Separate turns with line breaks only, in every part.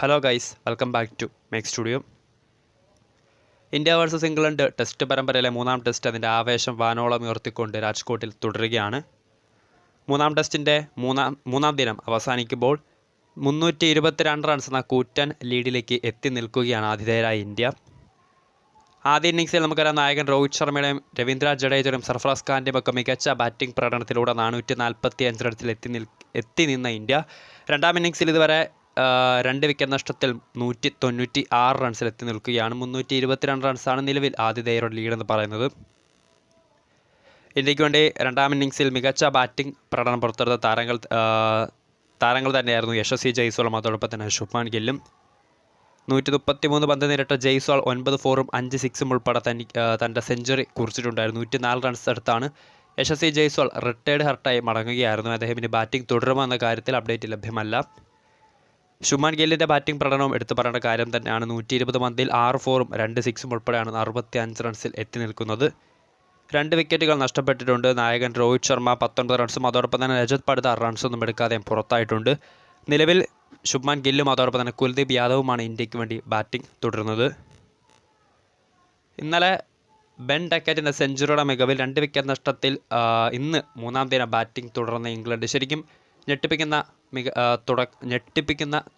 Hello guys, welcome back to make studio. India versus England test പരമ്പരയിലെ മൂന്നാം test അതിൻ്റെ ആവേശം വാനോളം ഉയർത്തിക്കൊണ്ട് രാജ്കോട്ടിൽ തുടരുകയാണ്. മൂന്നാം ടെസ്റ്റിൻ്റെ മൂന്നാം ദിനം അവസാനിക്കുമ്പോൾ 322 റൺസ് എന്ന കൂറ്റൻ ലീഡിലേക്ക് എത്തി നിൽക്കുകയാണ് ആതിഥേയരായ ഇന്ത്യ. ആദ്യ ഇന്നിങ്സിൽ നമുക്കറിയാം നായകൻ രോഹിത് ശർമ്മയുടെയും രവീന്ദ്ര ജഡേജയുടെയും സർഫറാസ് ഖാൻ്റെയും ഒക്കെ മികച്ച ബാറ്റിംഗ് പ്രകടനത്തിലൂടെ 445 റൺസിൽ എത്തി നിന്ന ഇന്ത്യ രണ്ടാം ഇന്നിങ്സിൽ ഇതുവരെ 2 വിക്കറ്റ് നഷ്ടത്തിൽ 196 റൺസിൽ എത്തി നിൽക്കുകയാണ്. 322 റൺസാണ് നിലവിൽ ആതിഥേയരുടെ ലീഡെന്ന് പറയുന്നത്. ഇന്ത്യക്ക് വേണ്ടി രണ്ടാം ഇന്നിങ്സിൽ മികച്ച ബാറ്റിംഗ് പ്രകടനം പുറത്തെടുത്ത താരങ്ങൾ തന്നെയായിരുന്നു യശസ്വി ജയ്സ്വാളും അതോടൊപ്പം തന്നെ ശുഭ്മാൻ ഗില്ലും. 133 പന്ത് നേരിട്ട ജയ്സ്വാൾ 9 ഫോറും 5 സിക്സും ഉൾപ്പെടെ തൻ്റെ സെഞ്ചുറി കുറിച്ചിട്ടുണ്ടായിരുന്നു. 104 റൺസ് എടുത്താണ് യശസ്വി ജയ്സ്വാൾ റിട്ടയർഡ് ഹർട്ടായി മടങ്ങുകയായിരുന്നു. അദ്ദേഹം ഇനി ബാറ്റിംഗ് തുടരുമോ എന്ന കാര്യത്തിൽ അപ്ഡേറ്റ് ലഭ്യമല്ല. ശുഭ്മാൻ ഗില്ലിൻ്റെ ബാറ്റിംഗ് പ്രകടനവും എടുത്തു പറയേണ്ട കാര്യം തന്നെയാണ്. 120 പന്തിൽ 6 ഫോറും 2 സിക്സും ഉൾപ്പെടെയാണ് 65 റൺസിൽ എത്തി നിൽക്കുന്നത്. 2 വിക്കറ്റുകൾ നഷ്ടപ്പെട്ടിട്ടുണ്ട്. നായകൻ രോഹിത് ശർമ്മ 19 റൺസും അതോടൊപ്പം തന്നെ രജത് പടിദാർ റൺസൊന്നും എടുക്കാതെ പുറത്തായിട്ടുണ്ട്. നിലവിൽ ശുഭ്മാൻ ഗില്ലും അതോടൊപ്പം തന്നെ കുൽദീപ് യാദവുമാണ് ഇന്ത്യക്ക് വേണ്ടി ബാറ്റിംഗ് തുടരുന്നത്. ഇന്നലെ ബെൻ ഡക്കറ്റിൻ്റെ സെഞ്ചുറിയുടെ മികവിൽ 2 വിക്കറ്റ് നഷ്ടത്തിൽ ഇന്ന് മൂന്നാം ദിനം ബാറ്റിംഗ് തുടർന്ന ഇംഗ്ലണ്ട് ശരിക്കും ഞെട്ടിപ്പിക്കുന്ന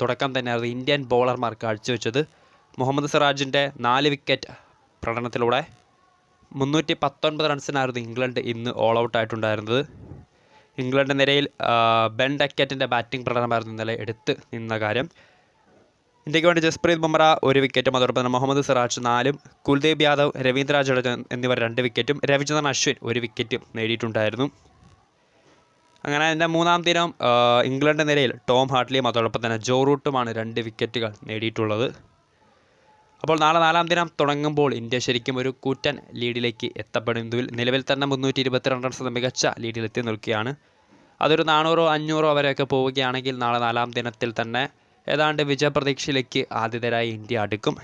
തുടക്കം തന്നെയായിരുന്നു ഇന്ത്യൻ ബോളർമാർ കാഴ്ചവെച്ചത്. മുഹമ്മദ് സിറാജിൻ്റെ 4 വിക്കറ്റ് പ്രകടനത്തിലൂടെ 319 റൺസിനായിരുന്നു ഇംഗ്ലണ്ട് ഇന്ന് ഓൾ ഔട്ടായിട്ടുണ്ടായിരുന്നത്. ഇംഗ്ലണ്ട് നിരയിൽ ബെൻ ഡക്കറ്റിൻ്റെ ബാറ്റിംഗ് പ്രകടനമായിരുന്നു ഇന്നലെ എടുത്ത് നിന്ന കാര്യം. ഇന്ത്യക്ക് വേണ്ടി ജസ്പ്രീത് ബുംറ 1 വിക്കറ്റും അതോടൊപ്പം തന്നെ മുഹമ്മദ് സിറാജ് 4, കുൽദീപ് യാദവ്, രവീന്ദ്ര ജഡേജ എന്നിവർ 2 വിക്കറ്റും, രവിചന്ദ്രൻ അശ്വിൻ 1 വിക്കറ്റും നേടിയിട്ടുണ്ടായിരുന്നു. അങ്ങനെ അതിൻ്റെ മൂന്നാം ദിനം ഇംഗ്ലണ്ട് നിരയിൽ ടോം ഹാർട്ട്ലിയും അതോടൊപ്പം തന്നെ ജോ റൂട്ടുമാണ് 2 വിക്കറ്റുകൾ നേടിയിട്ടുള്ളത്. അപ്പോൾ നാളെ 4ാം ദിനം തുടങ്ങുമ്പോൾ ഇന്ത്യ ശരിക്കും ഒരു കൂറ്റൻ ലീഡിലേക്ക് എത്തപ്പെടും. നിലവിൽ തന്നെ 322 റൺസ് എന്ന മികച്ച ലീഡിലെത്തി നിൽക്കുകയാണ്. അതൊരു 400-500 വരെയൊക്കെ പോവുകയാണെങ്കിൽ നാളെ 4ാം ദിനത്തിൽ തന്നെ ഏതാണ്ട് വിജയപ്രതീക്ഷയിലേക്ക് ആതിഥേയരായ ഇന്ത്യ അടുക്കും.